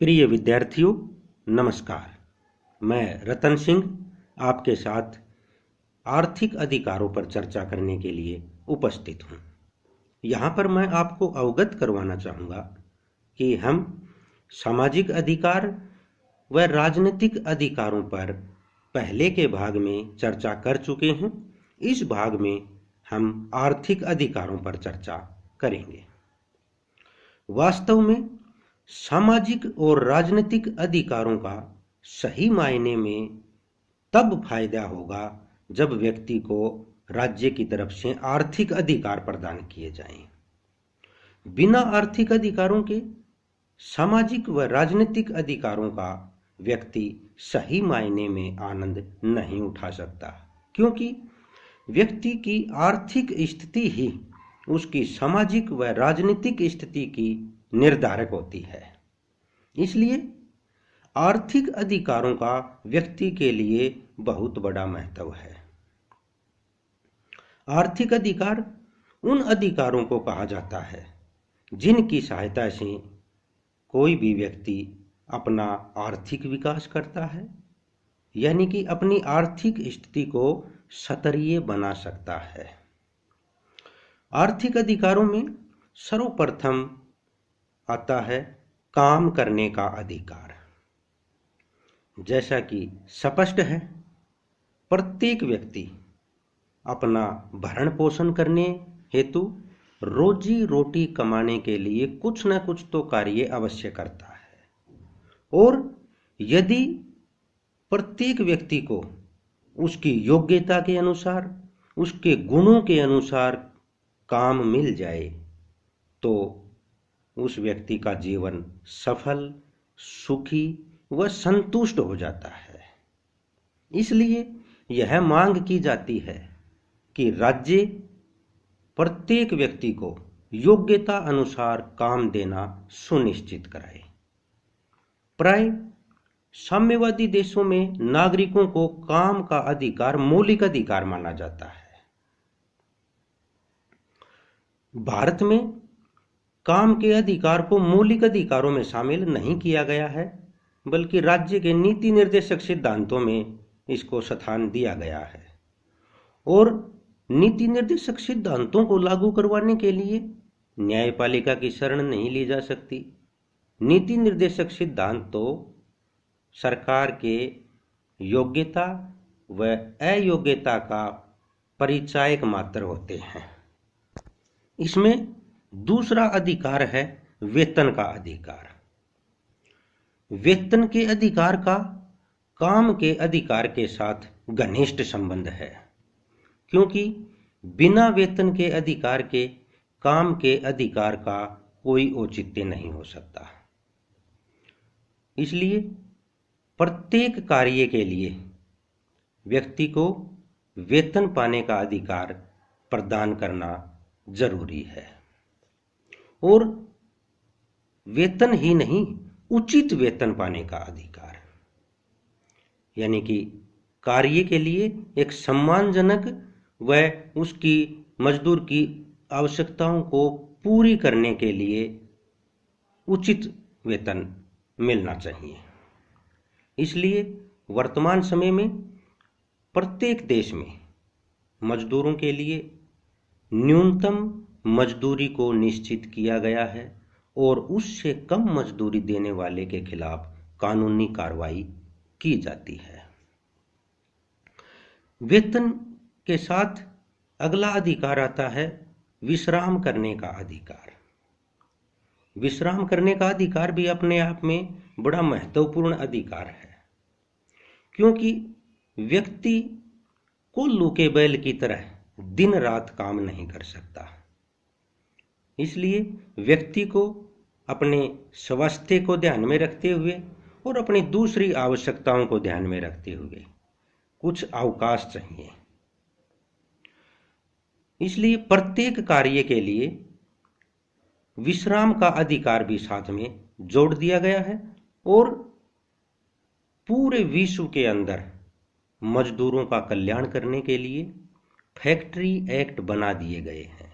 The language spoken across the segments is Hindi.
प्रिय विद्यार्थियों, नमस्कार। मैं रतन सिंह आपके साथ आर्थिक अधिकारों पर चर्चा करने के लिए उपस्थित हूँ। यहाँ पर मैं आपको अवगत करवाना चाहूँगा कि हम सामाजिक अधिकार व राजनीतिक अधिकारों पर पहले के भाग में चर्चा कर चुके हैं। इस भाग में हम आर्थिक अधिकारों पर चर्चा करेंगे। वास्तव में सामाजिक और राजनीतिक अधिकारों का सही मायने में तब फायदा होगा जब व्यक्ति को राज्य की तरफ से आर्थिक अधिकार प्रदान किए जाएं। बिना आर्थिक अधिकारों के सामाजिक व राजनीतिक अधिकारों का व्यक्ति सही मायने में आनंद नहीं उठा सकता, क्योंकि व्यक्ति की आर्थिक स्थिति ही उसकी सामाजिक व राजनीतिक स्थिति की निर्धारक होती है। इसलिए आर्थिक अधिकारों का व्यक्ति के लिए बहुत बड़ा महत्व है। आर्थिक अधिकार उन अधिकारों को कहा जाता है जिनकी सहायता से कोई भी व्यक्ति अपना आर्थिक विकास करता है, यानी कि अपनी आर्थिक स्थिति को स्तरीय बना सकता है। आर्थिक अधिकारों में सर्वप्रथम आता है काम करने का अधिकार। जैसा कि स्पष्ट है, प्रत्येक व्यक्ति अपना भरण पोषण करने हेतु रोजी रोटी कमाने के लिए कुछ न कुछ तो कार्य अवश्य करता है, और यदि प्रत्येक व्यक्ति को उसकी योग्यता के अनुसार, उसके गुणों के अनुसार काम मिल जाए तो उस व्यक्ति का जीवन सफल, सुखी व संतुष्ट हो जाता है। इसलिए यह मांग की जाती है कि राज्य प्रत्येक व्यक्ति को योग्यता अनुसार काम देना सुनिश्चित कराए। प्राय साम्यवादी देशों में नागरिकों को काम का अधिकार मौलिक अधिकार माना जाता है। भारत में काम के अधिकार को मौलिक अधिकारों में शामिल नहीं किया गया है, बल्कि राज्य के नीति निर्देशक सिद्धांतों में इसको स्थान दिया गया है। और नीति निर्देशक सिद्धांतों को लागू करवाने के लिए न्यायपालिका की शरण नहीं ली जा सकती। नीति निर्देशक सिद्धांत तो सरकार के योग्यता व अयोग्यता का परिचायक मात्र होते हैं। इसमें दूसरा अधिकार है वेतन का अधिकार। वेतन के अधिकार का काम के अधिकार के साथ घनिष्ठ संबंध है, क्योंकि बिना वेतन के अधिकार के काम के अधिकार का कोई औचित्य नहीं हो सकता। इसलिए प्रत्येक कार्य के लिए व्यक्ति को वेतन पाने का अधिकार प्रदान करना जरूरी है, और वेतन ही नहीं, उचित वेतन पाने का अधिकार, यानी कि कार्य के लिए एक सम्मानजनक व उसकी मजदूर की आवश्यकताओं को पूरी करने के लिए उचित वेतन मिलना चाहिए। इसलिए वर्तमान समय में प्रत्येक देश में मजदूरों के लिए न्यूनतम मजदूरी को निश्चित किया गया है, और उससे कम मजदूरी देने वाले के खिलाफ कानूनी कार्रवाई की जाती है। वेतन के साथ अगला अधिकार आता है विश्राम करने का अधिकार। विश्राम करने का अधिकार भी अपने आप में बड़ा महत्वपूर्ण अधिकार है, क्योंकि व्यक्ति कोल्हू के बैल की तरह दिन रात काम नहीं कर सकता। इसलिए व्यक्ति को अपने स्वास्थ्य को ध्यान में रखते हुए और अपनी दूसरी आवश्यकताओं को ध्यान में रखते हुए कुछ अवकाश चाहिए। इसलिए प्रत्येक कार्य के लिए विश्राम का अधिकार भी साथ में जोड़ दिया गया है, और पूरे विश्व के अंदर मजदूरों का कल्याण करने के लिए फैक्ट्री एक्ट बना दिए गए हैं।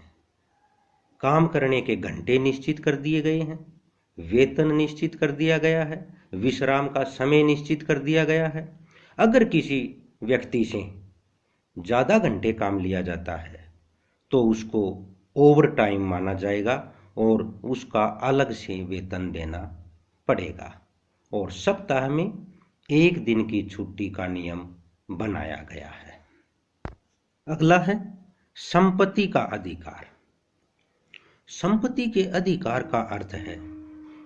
काम करने के घंटे निश्चित कर दिए गए हैं, वेतन निश्चित कर दिया गया है, विश्राम का समय निश्चित कर दिया गया है। अगर किसी व्यक्ति से ज़्यादा घंटे काम लिया जाता है तो उसको ओवर टाइम माना जाएगा और उसका अलग से वेतन देना पड़ेगा। और सप्ताह में एक दिन की छुट्टी का नियम बनाया गया है। अगला है संपत्ति का अधिकार। संपत्ति के अधिकार का अर्थ है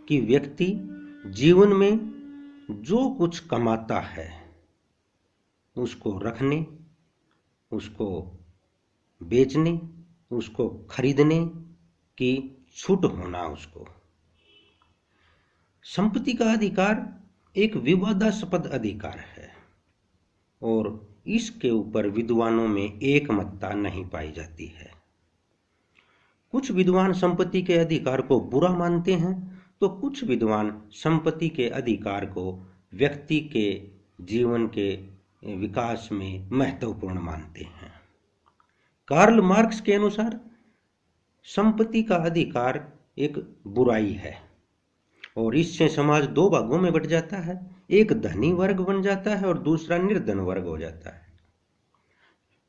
कि व्यक्ति जीवन में जो कुछ कमाता है उसको रखने, उसको बेचने, उसको खरीदने की छूट होना उसको। संपत्ति का अधिकार एक विवादास्पद अधिकार है और इसके ऊपर विद्वानों में एकमतता नहीं पाई जाती है। कुछ विद्वान संपत्ति के अधिकार को बुरा मानते हैं तो कुछ विद्वान संपत्ति के अधिकार को व्यक्ति के जीवन के विकास में महत्वपूर्ण मानते हैं। कार्ल मार्क्स के अनुसार संपत्ति का अधिकार एक बुराई है और इससे समाज दो भागों में बट जाता है। एक धनी वर्ग बन जाता है और दूसरा निर्धन वर्ग हो जाता है।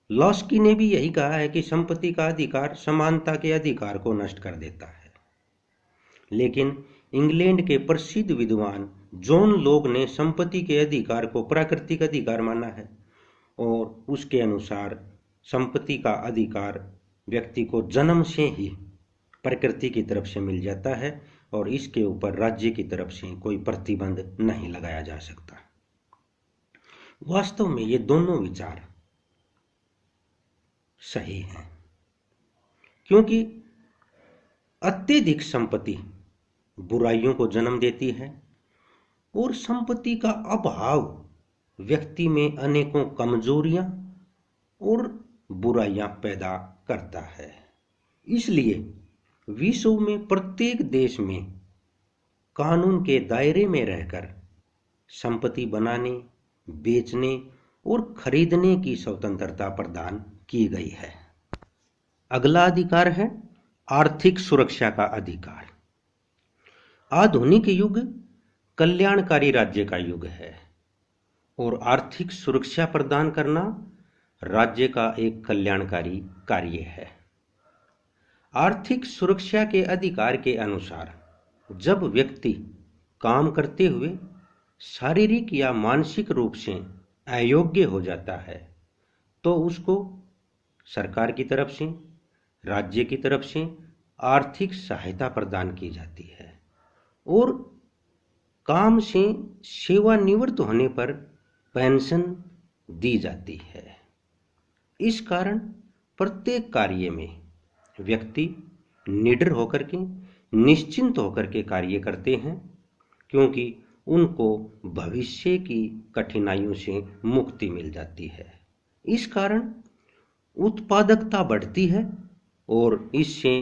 लॉस्की ने भी यही कहा है कि संपत्ति का अधिकार समानता के अधिकार को नष्ट कर देता है। लेकिन इंग्लैंड के प्रसिद्ध विद्वान जॉन लॉक ने संपत्ति के अधिकार को प्राकृतिक अधिकार माना है और उसके अनुसार संपत्ति का अधिकार व्यक्ति को जन्म से ही प्रकृति की तरफ से मिल जाता है और इसके ऊपर राज्य की तरफ से कोई प्रतिबंध नहीं लगाया जा सकता। वास्तव में ये दोनों विचार सही हैं, क्योंकि अत्यधिक संपत्ति बुराइयों को जन्म देती है और संपत्ति का अभाव व्यक्ति में अनेकों कमजोरियां और बुराइयां पैदा करता है। इसलिए विश्व में प्रत्येक देश में कानून के दायरे में रहकर संपत्ति बनाने, बेचने और खरीदने की स्वतंत्रता प्रदान की गई है। अगला अधिकार है आर्थिक सुरक्षा का अधिकार। आधुनिक युग कल्याणकारी राज्य का युग है और आर्थिक सुरक्षा प्रदान करना राज्य का एक कल्याणकारी कार्य है। आर्थिक सुरक्षा के अधिकार के अनुसार जब व्यक्ति काम करते हुए शारीरिक या मानसिक रूप से अयोग्य हो जाता है तो उसको सरकार की तरफ से, राज्य की तरफ से आर्थिक सहायता प्रदान की जाती है और काम से सेवानिवृत्त होने पर पेंशन दी जाती है। इस कारण प्रत्येक कार्य में व्यक्ति निडर होकर के, निश्चिंत होकर के कार्य करते हैं, क्योंकि उनको भविष्य की कठिनाइयों से मुक्ति मिल जाती है। इस कारण उत्पादकता बढ़ती है और इससे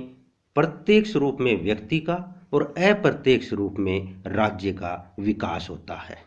प्रत्यक्ष रूप में व्यक्ति का और अप्रत्यक्ष रूप में राज्य का विकास होता है।